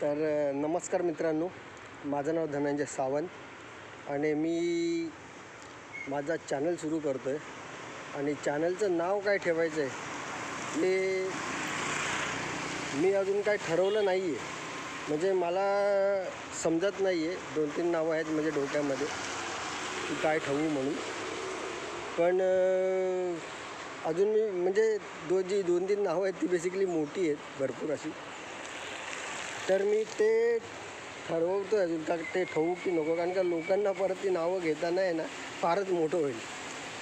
तर नमस्कार मित्रांनो, माझं नाव धनंजय सावंत आणि मी माझा चॅनल सुरू करतो आहे. आणि चॅनलचं नाव काय ठेवायचं आहे हे मी अजून काय ठरवलं नाही आहे. म्हणजे मला समजत नाही आहे. 2-3 नावं आहेत म्हणजे डोक्यामध्ये की काय ठेवू म्हणून. पण अजून मी म्हणजे जी 2-3 नावं आहेत ती बेसिकली मोठी आहेत भरपूर अशी. तर मी ते ठरवतो आहे अजून का ते ठेवू की नको, कारण का लोकांना परत ती नावं घेताना आहे ना फारच मोठं होईल.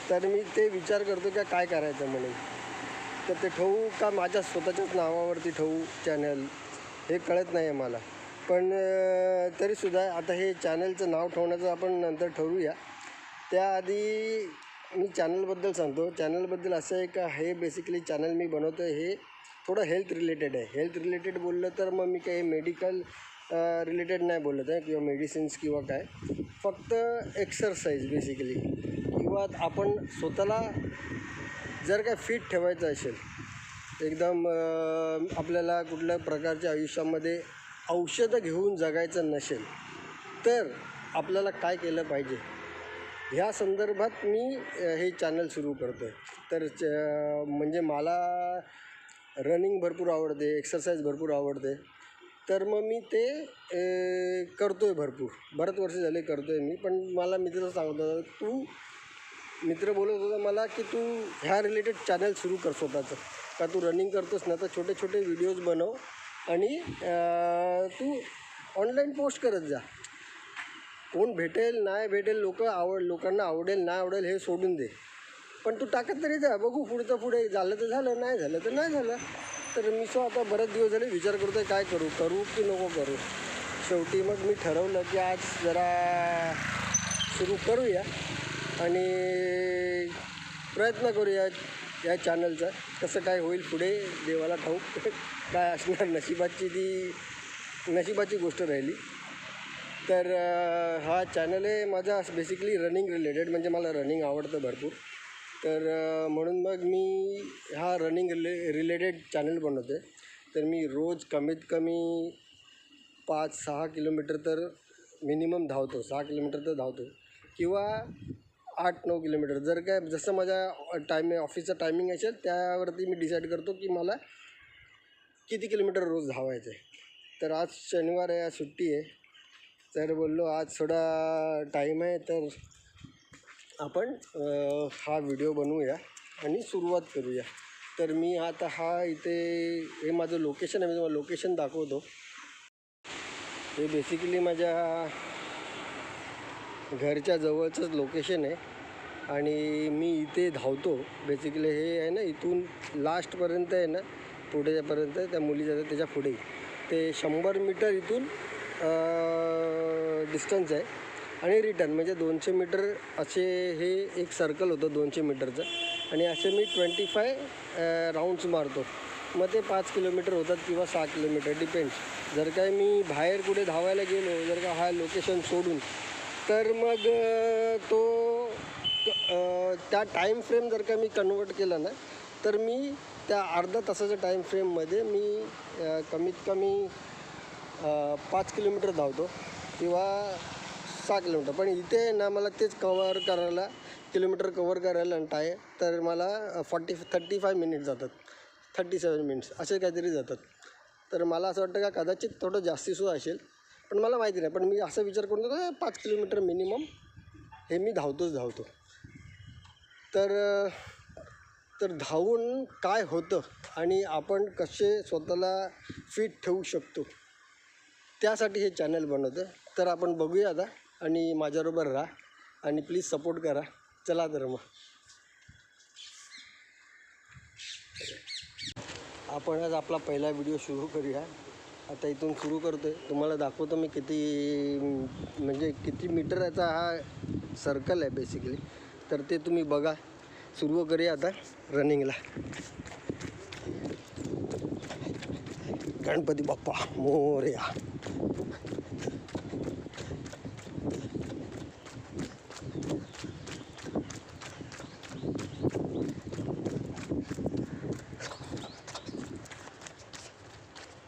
तर मी ते विचार करतो का काय करायचं म्हणून. तर ते ठेवू का माझ्या स्वतःच्याच नावावरती ठेवू चॅनल हे कळत नाही आहे मला. पण तरीसुद्धा आता हे चॅनलचं नाव ठेवण्याचं आपण नंतर ठरवूया. त्याआधी मी चॅनलबद्दल सांगतो. चॅनलबद्दल असं आहे का हे बेसिकली चॅनल मी बनवतो आहे हे थोडं हेल्थ रिलेटेड आहे. हेल्थ रिलेटेड बोललं तर मग मी काही मेडिकल रिलेटेड नाही बोलत आहे किंवा मेडिसिन्स किंवा काय. फक्त एक्सरसाइज बेसिकली किंवा आपण स्वतःला जर काय फिट ठेवायचं असेल, एकदम आपल्याला कुठल्या प्रकारच्या आयुष्यामध्ये औषधं घेऊन जगायचं नसेल तर आपल्याला काय केलं पाहिजे ह्या संदर्भात मी हे चॅनल सुरू करतो आहे. तर म्हणजे मला रनिंग भरपूर आवडते, एक्सरसाइज भरपूर आवडते. तर मग मी ते करतो आहे बरेच वर्ष झाले करतो आहे मी. पण मला मित्र सांगतो मित्र बोलत होता मला की तू ह्या रिलेटेड चॅनल सुरू कर स्वतःचं. का तू रनिंग करतोस ना तर छोटे छोटे व्हिडिओज बनव आणि तू ऑनलाईन पोस्ट करत जा. कोण भेटेल नाही भेटेल, लोकांना आवडेल नाही आवडेल हे सोडून दे, पण तू टाकत तरी जा. बघू पुढे झालं तर झालं, नाही झालं तर नाही झालं. तर मी आता बरेच दिवस झाले विचार करतो आहे काय करू की नको करू. शेवटी मग मी ठरवलं की आज जरा सुरू करूया आणि प्रयत्न करूया या चॅनलचा. कसं काय होईल पुढे देवाला ठाऊक. काय असणार नशिबाची गोष्ट राहिली. तर हा चॅनल आहे माझा बेसिकली रनिंग रिलेटेड. म्हणजे मला रनिंग आवडतं भरपूर. तर म्हणून मग मी हा रनिंग रिलेटेड चॅनल बनवतो आहे. तर मी रोज कमीत कमी 5-6 किलोमीटर तर मिनिमम धावतो. 6 किलोमीटर तर धावतो किंवा 8-9 किलोमीटर. जर काय जसं माझ्या ऑफिसचं टायमिंग असेल त्यावरती मी डिसाईड करतो की मला किती किलोमीटर रोज धावायचं आहे. तर आज शनिवार आहे, आज सुट्टी आहे. तर बोललो आज थोडा टाईम आहे तर आपण हा व्हिडिओ बनवूया आणि सुरुवात करूया. तर मी आता हे माझं लोकेशन आहे. मी तुम्हाला लोकेशन दाखवतो. हे बेसिकली माझ्या घरच्या जवळचंच लोकेशन आहे आणि मी इथे धावतो. बेसिकली हे आहे ना इथून लास्टपर्यंत आहे ना पुढेपर्यंत त्या मुली जातात त्याच्या पुढे ते 100 मीटर इथून डिस्टन्स आहे आणि रिटर्न म्हणजे 200 मीटर असे हे एक सर्कल होतं 200 मीटरचं. आणि असे मी 25 राऊंड्स मारतो. मग ते 5 किलोमीटर होतात किंवा 6 किलोमीटर डिपेंड्स. जर काय मी बाहेर कुठे धावायला गेलो जर का हा लोकेशन सोडून तर मग त्या टाईम फ्रेम जर का मी कन्वर्ट केला ना तर मी त्या अर्धा तासाच्या टाईम फ्रेममध्ये मी कमीत कमी 5 किलोमीटर धावतो किंवा 6 किलोमीटर. पण इथे ना मला तेच किलोमीटर कवर करायला तर मला 35 मिनिट्स जातात, 37 मिनिट्स असे काहीतरी जातात. तर मला असं वाटतं का कदाचित थोडं जास्तीसुद्धा असेल, पण मला माहिती नाही. पण मी असा विचार करतो का 5 किलोमीटर मिनिमम हे मी धावतो. तर धावून काय होतं आणि आपण कसे स्वतःला फिट ठेवू शकतो त्यासाठी हे चॅनल बनवतं. तर आपण बघूया आता आणि माझ्याबरोबर राहा आणि प्लीज सपोर्ट करा. चला तर मग आपण आज आपला पहिला व्हिडिओ सुरू करूया. आता इथून सुरू करतो आहे. तुम्हाला दाखवतो मी किती मीटरचा हा सर्कल आहे बेसिकली. तर ते तुम्ही बघा. सुरू करूया आता रनिंगला. गणपती बाप्पा मोरया.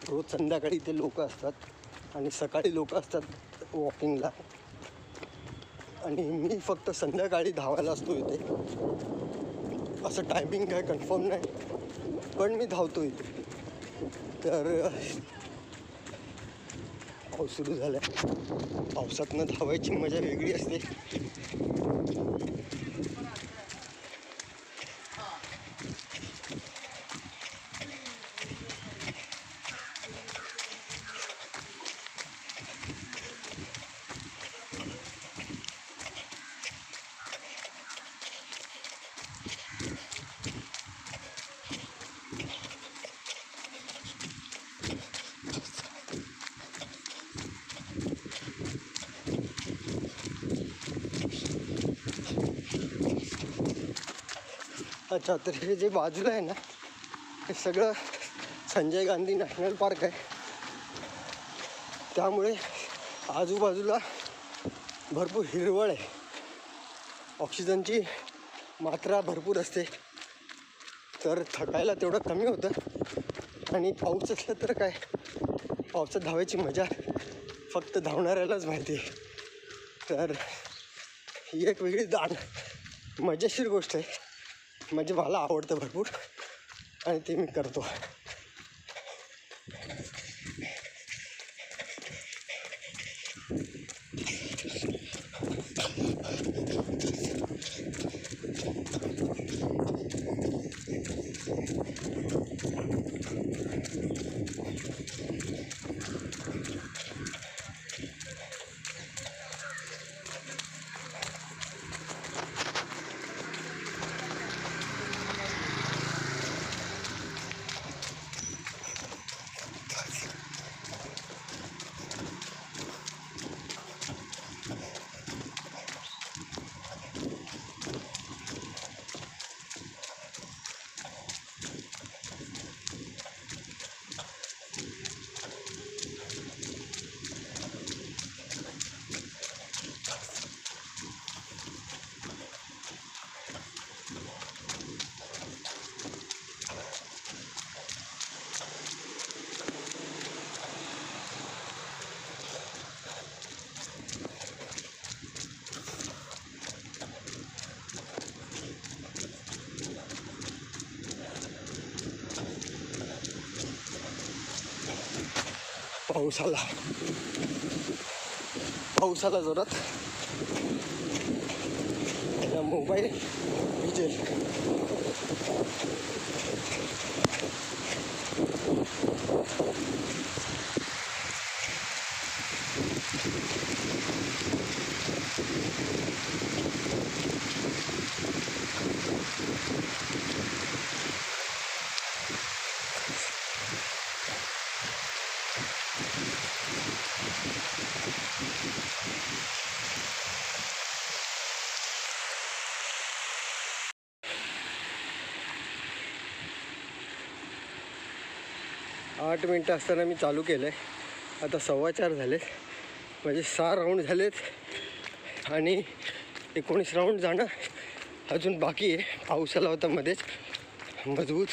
रोज संध्याकाळी इथे लोक असतात आणि सकाळी लोक असतात वॉकिंगला. आणि मी फक्त संध्याकाळी धावायला असतो इथे. असं टायमिंग काय कन्फर्म नाही, पण मी धावतो इथे. तर पाऊस सुरू झाला आहे. पावसातनं धावायची मजा वेगळी असते. अच्छा, तर हे जे बाजूला आहे ना, हे सगळं संजय गांधी नॅशनल पार्क आहे. त्यामुळे आजूबाजूला भरपूर हिरवळ आहे. ऑक्सिजनची मात्रा भरपूर असते, तर थकायला तेवढं कमी होतं. आणि पाऊस असलं तर काय, पावसात धावायची मजा फक्त धावणाऱ्यालाच माहिती आहे. तर ही एक वेगळी मजेशीर गोष्ट आहे. म्हणजे मला आवडतं भरपूर आणि ते मी करतो. पाऊस आला जोरात. मोबाईल भिजेल. आठ मिनटं असताना मी चालू केलं आहे. आता 4:15 झालेत, म्हणजे 6 राऊंड झालेत आणि 19 राऊंड जाणं अजून बाकी आहे. पाऊस आला होता मध्येच मजबूत.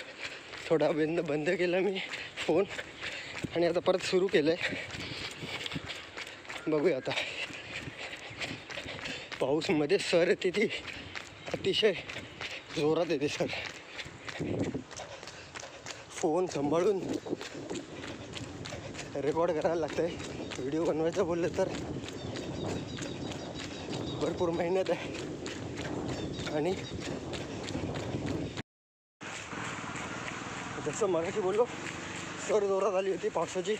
थोडा बंद केला मी फोन आणि आता परत सुरू केलं आहे. बघूया आता. पाऊस मध्ये सर येते ती अतिशय जोरात येते सर. फोन सांभाळून रेकॉर्ड करायला लागतं आहे. व्हिडिओ बनवायचं बोललं तर भरपूर मेहनत आहे. आणि जसं मगाशी बोललो, सर जोरात आली होती पावसाची.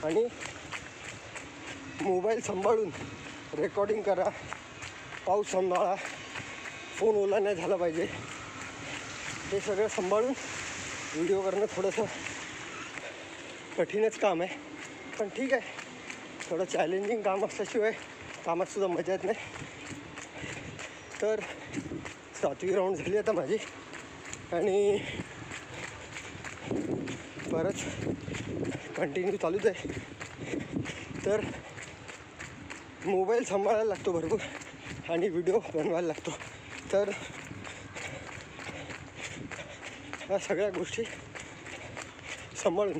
आणि मोबाईल सांभाळून रेकॉर्डिंग करा, पाऊस सांभाळा, फोन ओला नाही झाला पाहिजे, हे सगळं सांभाळून व्हिडिओ करणं थोडंसं कठीणच काम आहे. पण ठीक आहे, थोडं चॅलेंजिंग काम असल्याशिवाय कामातसुद्धा मजा येत नाही. तर 7वी राऊंड झाली आता माझी आणि परत कंटिन्यू चालूच आहे. तर मोबाईल सांभाळायला लागतो भरपूर आणि व्हिडिओ बनवायला लागतो. तर या सगळ्या गोष्टी सांभाळून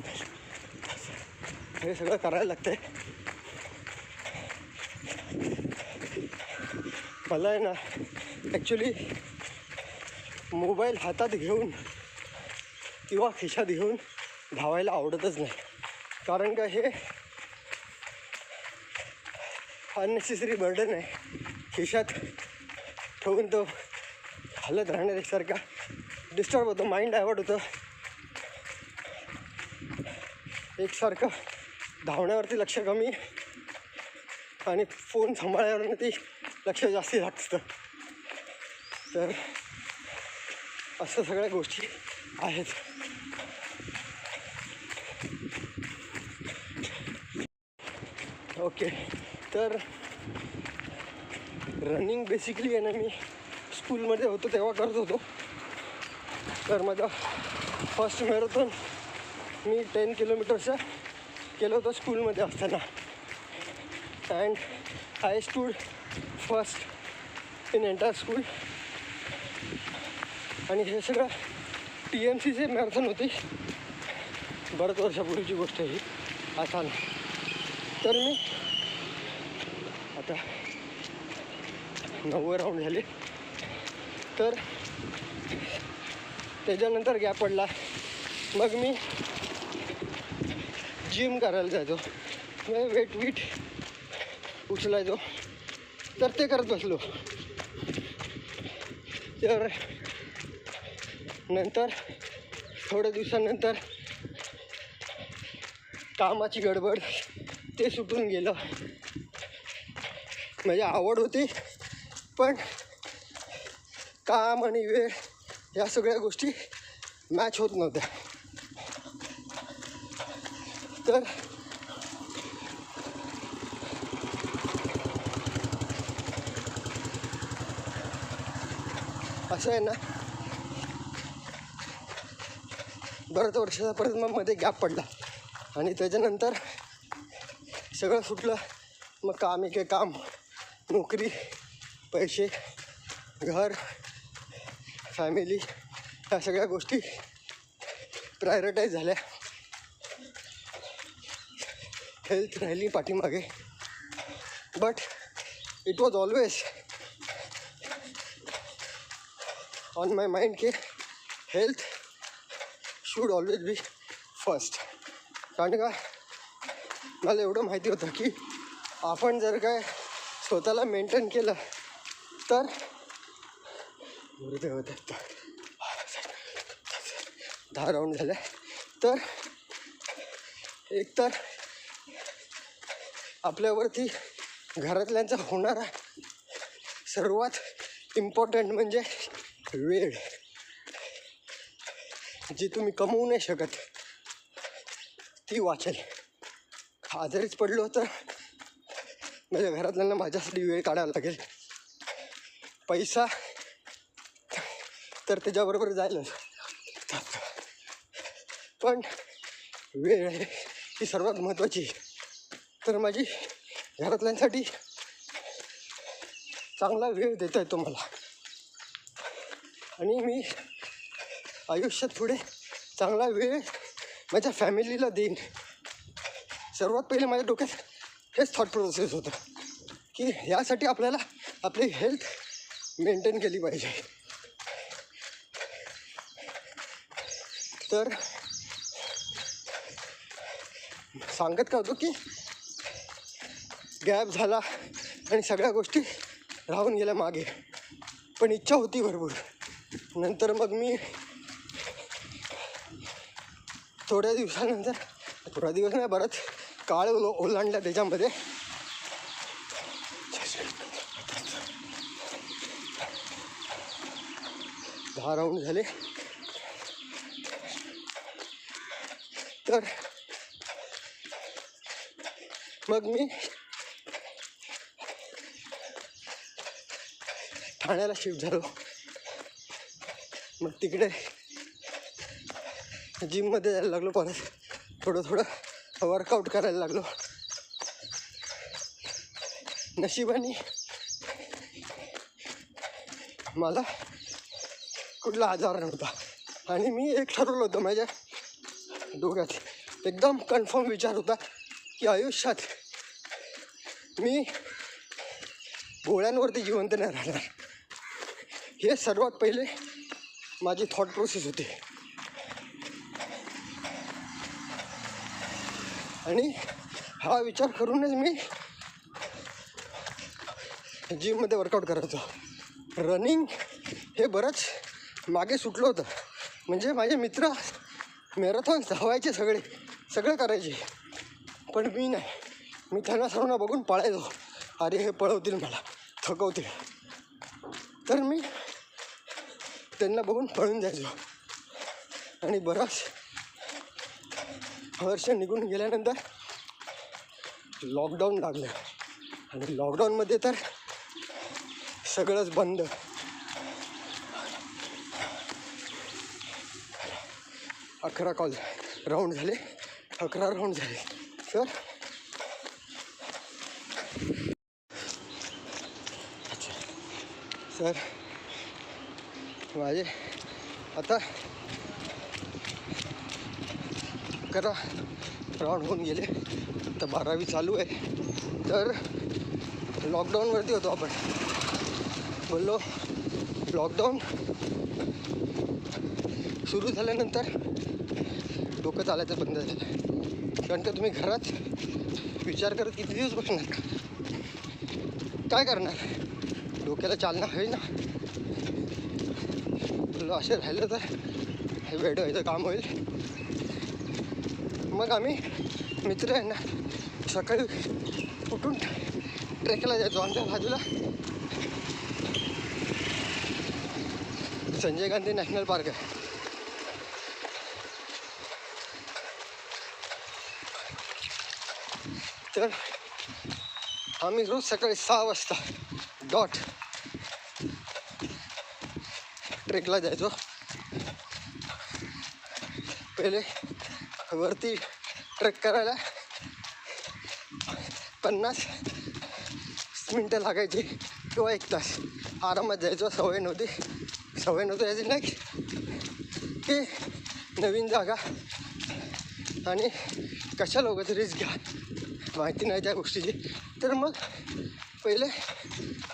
हे सगळं करायला लागतं आहे. मला आहे ना ॲक्च्युली मोबाईल हातात घेऊन किंवा खिशात घेऊन धावायला आवडतच नाही. कारण का हे अननेसेसरी बर्डन आहे. खिशात ठेवून तो हलत राहण्यासारखा डिस्टर्ब होतो, माइंड डायवर्ट होतं. एकसारखं धावण्यावरती लक्ष कमी आणि फोन सांभाळण्यावरती लक्ष जास्ती लागतं. तर असं सगळ्या गोष्टी आहेत. ओके, तर रनिंग बेसिकली आहे ना मी स्कूलमध्ये होतो तेव्हा करत होतो. तर माझा फर्स्ट मॅरेथॉन मी 10 किलोमीटरचा केलं होतं स्कूलमध्ये असताना. And I stood first in entire school. आणि हे सगळं TMCचे मॅरेथॉन होते, बऱ्याच वर्षापूर्वीची गोष्ट ही आता. तर मी आता 9 राऊंड झाले. तर त्याच्यानंतर गॅप पडला. मग मी जिम करायला जायचो, वेट उचलायचो. तर ते करत बसलो. तर नंतर थोड्या दिवसानंतर कामाची गडबड ते सुटून गेलं. म्हणजे आवड होती, पण काम आणि वेळ या सगळ्या गोष्टी मॅच होत नव्हत्या. तर असं आहे ना, बऱ्याच वर्षाचा परत मग मध्ये गॅप पडला आणि त्याच्यानंतर सगळं सुटलं. मग काम एके काम, नोकरी, पैसे, घर, फॅमिली, ह्या सगळ्या गोष्टी प्रायोरिटाईज झाल्या. हेल्थ राहिली पाठीमागे. But it was always on my mind की health should always be first. कारण का मला एवढं माहिती होतं की आपण जर काय स्वतःला मेंटेन केलं तर 10 राऊंड झाले. तर एकतर आपल्यावरती घरातल्यांचा होणारा सर्वात इम्पॉर्टंट म्हणजे वेळ, जी तुम्ही कमवू नाही शकत ती वाचेल. आजारीच पडलो तर माझ्या घरातल्यांना माझ्यासाठी वेळ काढावा लागेल. पैसा तर त्याच्याबरोबर जाईलच, पण वेळ ही सर्वात महत्त्वाची. तर माझी घरातल्यांसाठी चांगला वेळ देता येतो मला. आणि मी आयुष्यात पुढे चांगला वेळ माझ्या फॅमिलीला देईन. सर्वात पहिले माझ्या डोक्यात हेच थॉट प्रोसेस होतं की यासाठी आपल्याला आपली हेल्थ मेंटेन केली पाहिजे. तर सांगत का होतो की गॅप झाला आणि सगळ्या गोष्टी राहून गेल्या मागे, पण इच्छा होती भरपूर. नंतर मग मी थोड्या दिवसानंतर, थोडा दिवस नाही बरंच काळ ओलांडला त्याच्यामध्ये. 10 राऊंड झाले. तर मग मी ठाण्याला शिफ्ट झालो. मग तिकडे जिममध्ये जायला लागलो. परत थोडं वर्कआउट करायला लागलो. नशिबाने मला कुठला आजार नव्हता आणि मी एक ठरवलं होतं माझ्या डोक्यात, एकदम कन्फर्म विचार होता की आयुष्यात मी गोळ्यांवरती जिवंत नाही राहणार. हे सर्वात पहिले माझी थॉट प्रोसेस होती. आणि हा विचार करूनच मी जिममध्ये वर्कआउट करायचो. रनिंग हे बरंच मागे सुटलं होतं. म्हणजे माझे मित्र मॅरेथॉन धावायचे, सगळं करायचे, पण मी नाही. मी त्यांना सर्वांना बघून पळायचो. अरे हे पळवतील, मला थकवतील, तर मी त्यांना बघून पळून जायचो. आणि बराच वर्ष निघून गेल्यानंतर लॉकडाऊन लागलं. आणि लॉकडाऊनमध्ये तर सगळंच बंद. 11 राऊंड झाले. तर अच्छा सर, माझे आता 11 राऊंड होऊन गेले. आता 12वी चालू आहे. तर लॉकडाऊनवरती होतो आपण. बोललो लॉकडाऊन सुरू झाल्यानंतर डोकं चालायचं बंद झालं. कारण का तुम्ही घरात विचार करत किती दिवस बसणार, काय करणार, डोक्याला चालना होईल ना. बोललो असे राहिलं तर वेळ व्हायचं काम होईल. मग आम्ही मित्र आहे ना सकाळी उठून ट्रेकला जायचो. आमच्या बाजूला संजय गांधी नॅशनल पार्क आहे. तर आम्ही रोज सकाळी 6 वाजता डॉट ट्रेकला जायचो. पहिले वरती ट्रेक करायला 50 मिनटं लागायची किंवा 1 तास. आरामात जायचो. सवय नव्हती याची नाही की नवीन जागा आणि कशाला उगाच रिस्क घ्या, माहिती नाही त्या गोष्टीची. तर मग पहिले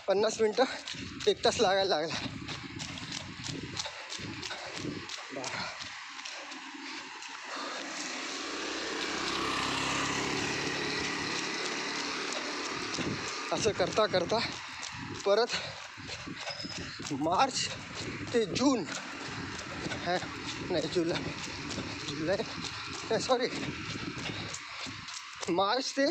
50 मिनटं 1 तास लागायला लागला. असं करता करता परत मार्च ते जून जुलै सॉरी मार्च ते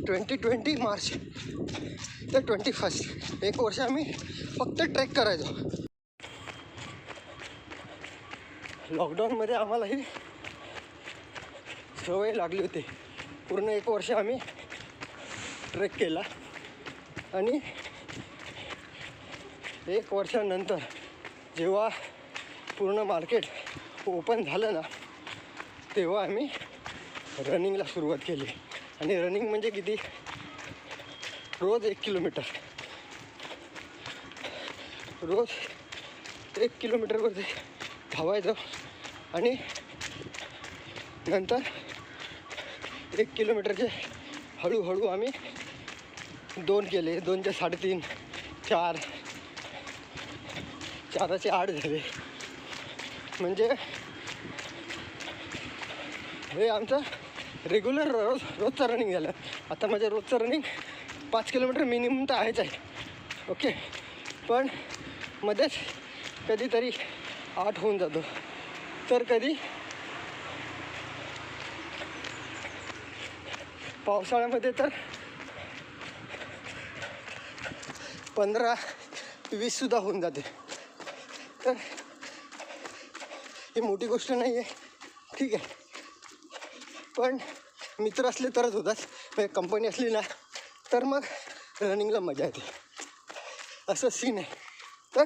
2020 मार्च ते 21 1 वर्ष आम्ही फक्त ट्रेक करायचो. लॉकडाऊनमध्ये आम्हाला ही सवय लागली होती. पूर्ण 1 वर्ष आम्ही ट्रेक केला. आणि 1 वर्षानंतर जेव्हा पूर्ण मार्केट ओपन झालं ना, तेव्हा आम्ही रनिंगला सुरुवात केली. आणि रनिंग म्हणजे किती, रोज 1 किलोमीटर, रोज 1 किलोमीटरवरती धावायचं. आणि नंतर 1 किलोमीटरचे हळूहळू आम्ही 2 केले. 2चे 3.5, 4, 4चे 8 झाले. म्हणजे हे आमचं रेग्युलर रोजचं रनिंग झालं. आता माझं रोजचं रनिंग 5 किलोमीटर मिनिमम तर आहेच आहे. ओके, पण मध्येच कधीतरी 8 होऊन जातो. तर कधी पावसाळ्यामध्ये तर 15-20 होऊन जाते. तर ही मोठी गोष्ट नाही आहे, ठीक आहे. पण मित्र असले तरच होतात. कंपनी असली ना तर मग रनिंगला मजा येते. असं सीन आहे. तर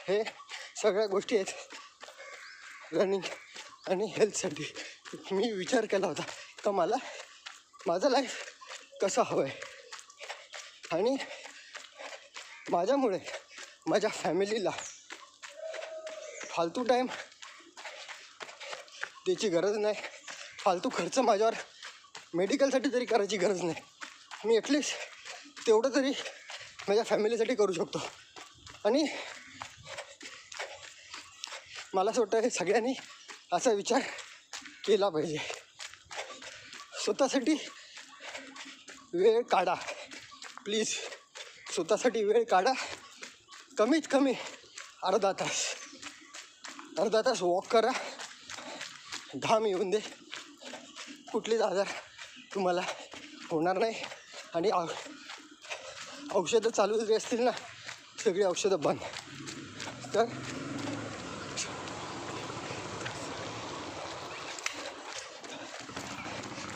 हे सगळ्या गोष्टी आहेत रनिंग आणि हेल्थसाठी. मी विचार केला होता का मला माझं लाईफ कसं हवं आहे. आणि माझ्यामुळे माझ्या फॅमिलीला फालतू टाईम त्याची गरज नाही. फालतू खर्च माझ्यावर मेडिकलसाठी तरी करायची गरज नाही. मी ॲटलिस्ट तेवढं तरी माझ्या फॅमिलीसाठी करू शकतो. आणि मला असं वाटतं सगळ्यांनी असा विचार केला पाहिजे. स्वतःसाठी वेळ काढा प्लीज. स्वतःसाठी वेळ काढा. कमीत कमी अर्धा तास वॉक करा. घाम येऊन दे. कुठलेच आजार तुम्हाला होणार नाही. आणि औषधं चालू जरी असतील ना, सगळी औषधं बंद.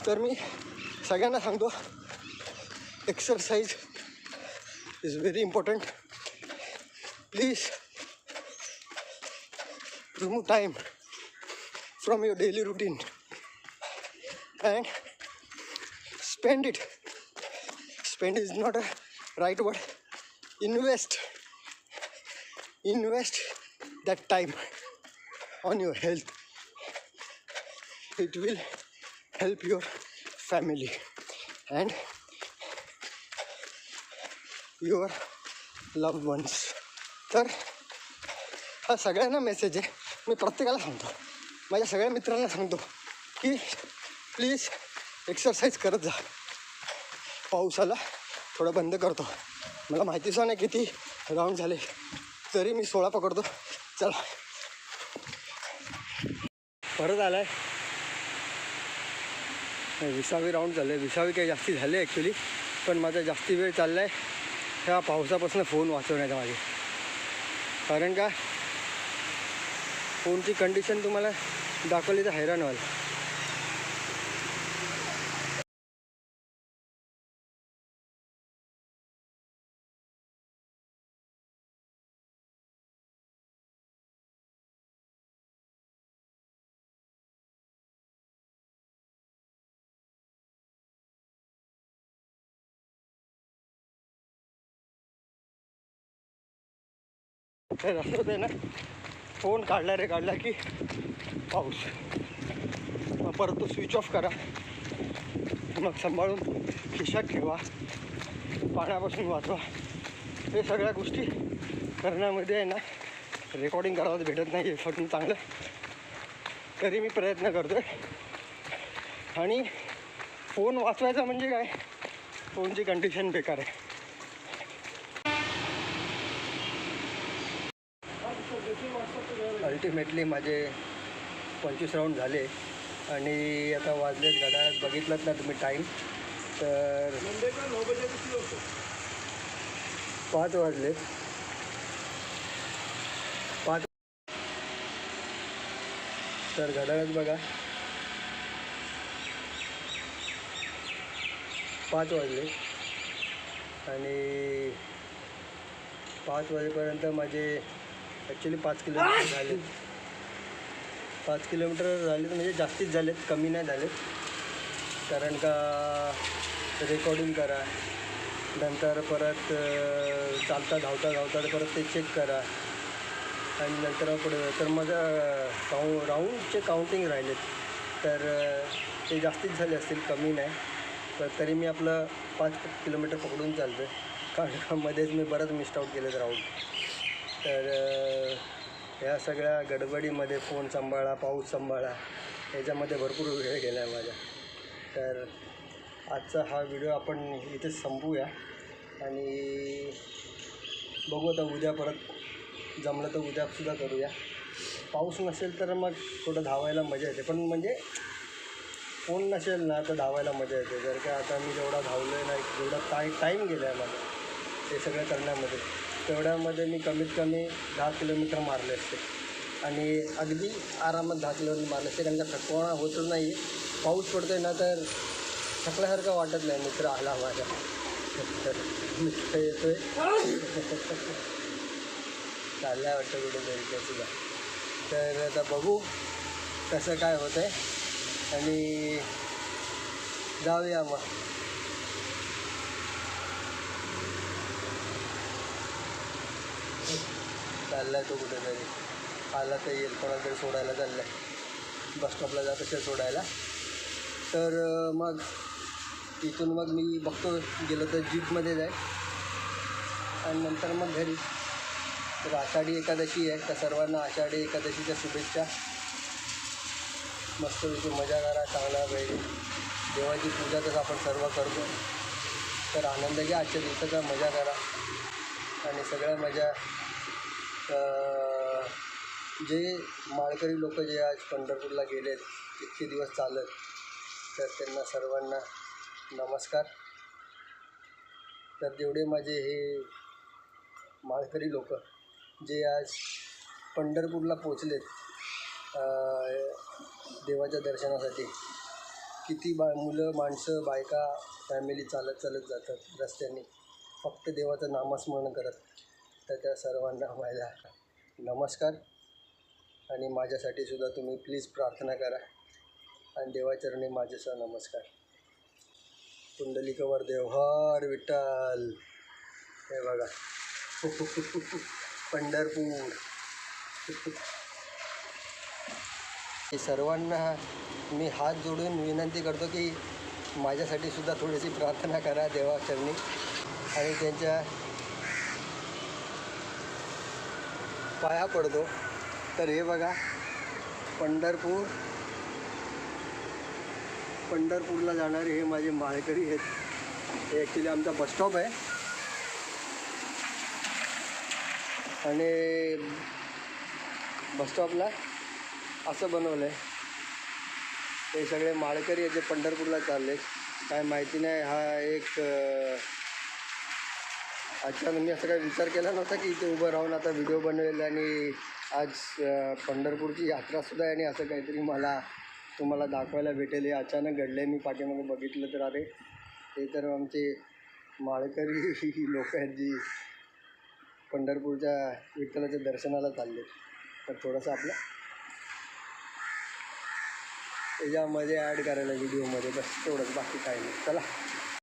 तर मी सगळ्यांना सांगतो, exercise is very important. Please remove time from your daily routine and spend it. Spend is not a right word. Invest that time on your health. It will help your family and your loved ones. तर हा सगळ्यांना message आहे. मी प्रत्येकाला सांगतो, माझ्या सगळ्या मित्रांना सांगतो की प्लीज एक्सरसाइज करत जा. पाऊस आला, थोडं बंद करतो. मला माहितीच नाही किती राऊंड झाले, तरी मी 16 पकडतो. चला परत आला आहे. 20वी राऊंड झालं आहे. 20वी काही जास्ती झाले ॲक्च्युली, पण माझा जास्ती वेळ चालला आहे ह्या पावसापासून फोन वाचवण्याचा माझे. कारण का फोनची कंडिशन तुम्हाला दाखवली तर हैराण व्हाल. तर असंच आहे ना, फोन काढला की पाऊस. मग परत तो स्विच ऑफ करा, मग सांभाळून खिशात ठेवा, पाण्यापासून वाचवा. हे सगळ्या गोष्टी करण्यामध्ये आहे ना, रेकॉर्डिंग करायला भेटत नाही पण चांगलं, तरी मी प्रयत्न करतो आहे. आणि फोन वाचवायचा म्हणजे काय, फोनची कंडिशन बेकार आहे. अल्टिमेटली माझे 25 राऊंड झाले आणि आता वाजलेत, घड्याळात बघितलं ना तुम्ही टाईम, तर 5 वाजलेत. 5 तर घड्याळात बघा 5 वाजले आणि 5 वाजेपर्यंत माझे ॲक्च्युली 5 किलोमीटर झालेत. 5 किलोमीटर झालेत म्हणजे जास्तीच झालेत, कमी नाही झालेत. कारण का रेकॉर्डिंग करा, नंतर परत चालता धावता परत ते चेक करा आणि नंतर पुढे तर माझं राऊंडचे काउंटिंग राहिलेत, तर ते जास्तीच झाले असतील, कमी नाही. तर तरी मी आपलं 5 किलोमीटर पकडून चालतो आहे. कारण मध्येच मी बरंच मिस आऊट केलेत राऊंड. तर ह्या सगळ्या गडबडीमध्ये फोन सांभाळा, पाऊस सांभाळा, याच्यामध्ये भरपूर वेळ गेला आहे माझा. तर आजचा हा व्हिडिओ आपण इथेच संपवूया आणि बघू आता उद्या परत जमलं तर उद्यासुद्धा करूया. पाऊस नसेल तर मग थोडं धावायला मजा येते, पण म्हणजे फोन नसेल ना तर धावायला मजा येते. जर का आता मी जेवढा धावलो आहे ना, जेवढा टाईम गेला आहे माझा ते सगळं करण्यामध्ये, तेवढ्यामध्ये मी कमीत कमी 10 किलोमीटर मारले असते आणि अगदी आरामात 10 किलोमीटर मारले असते. कारण का थकवा होतच नाही आहे. पाऊस पडतो आहे ना तर थकल्यासारखं वाटत नाही. मित्र आला माझा, तर मित्र येतो आहे, चालला वाटतं कुठे जायचं. तर आता बघू कसं काय होतं आहे आणि जाऊया मग. चालला आहे तो कुठेतरी, आला तर येईल, कोणाकडे सोडायला चालला आहे. बस स्टॉपला जात असेल सोडायला तर मग इथून मग मी बघतो गेलो तर जीपमध्ये जाईल आणि नंतर मग घरी. तर आषाढी एकादशी आहे तर सर्वांना आषाढी एकादशीच्या शुभेच्छा. मस्तपैकी मजा करा, चांगला पाहिजे देवाची पूजा तसं आपण सर्व करतो. तर आनंद घ्या आजच्या दिवसाचा, मजा करा आणि सगळ्या मजा. जे माळकरी लोक जे आज पंढरपूरला गेलेत इतके दिवस चालत, तर त्यांना सर्वांना नमस्कार. तर जेवढे माझे हे माळकरी लोक जे आज पंढरपूरला पोचलेत देवाच्या दर्शनासाठी, किती मुलं माणसं बायका फॅमिली चालत चालत जातात रस्त्याने फक्त देवाचं नामस्मरण करत. तर त्या सर्वांना माझा नमस्कार आणि माझ्यासाठी सुद्धा तुम्ही प्लीज प्रार्थना करा आणि देवाचरणी माझ्यासह नमस्कार. पुंडलिक वरदेव हर विठ्ठल. हे बघा पंढरपूर. सर्वांना मी हात जोडून विनंती करतो की माझ्यासाठी सुद्धा थोडीशी प्रार्थना करा देवाचरणी आणि त्यांच्या पाया पडतो. तर हे बघा पंढरपूरला जाणारे हे माझे माळकरी आहेत. हे ॲक्च्युली आमचा बसस्टॉप आहे आणि बसस्टॉपला असं बनवलं आहे. हे सगळे माळकरी आहेत जे पंढरपूरला चालले. काय माहिती नाही, हा एक अचानक मी असं काही विचार केला नव्हता की इथे उभं राहून आता व्हिडिओ बनवेल आणि आज पंढरपूरची यात्रासुद्धा आहे आणि असं काहीतरी मला तुम्हाला दाखवायला भेटेल. हे अचानक घडलं आहे. मी पाठीमागे बघितलं तर अरे हे तर आमचे माळकरी लोक आहेत जी पंढरपूरच्या विठ्ठलाच्या दर्शनाला चालले. तर थोडंसं आपलं याच्यामध्ये ॲड करायला व्हिडिओमध्ये, बस तेवढंच, बाकी काही नाही. चला.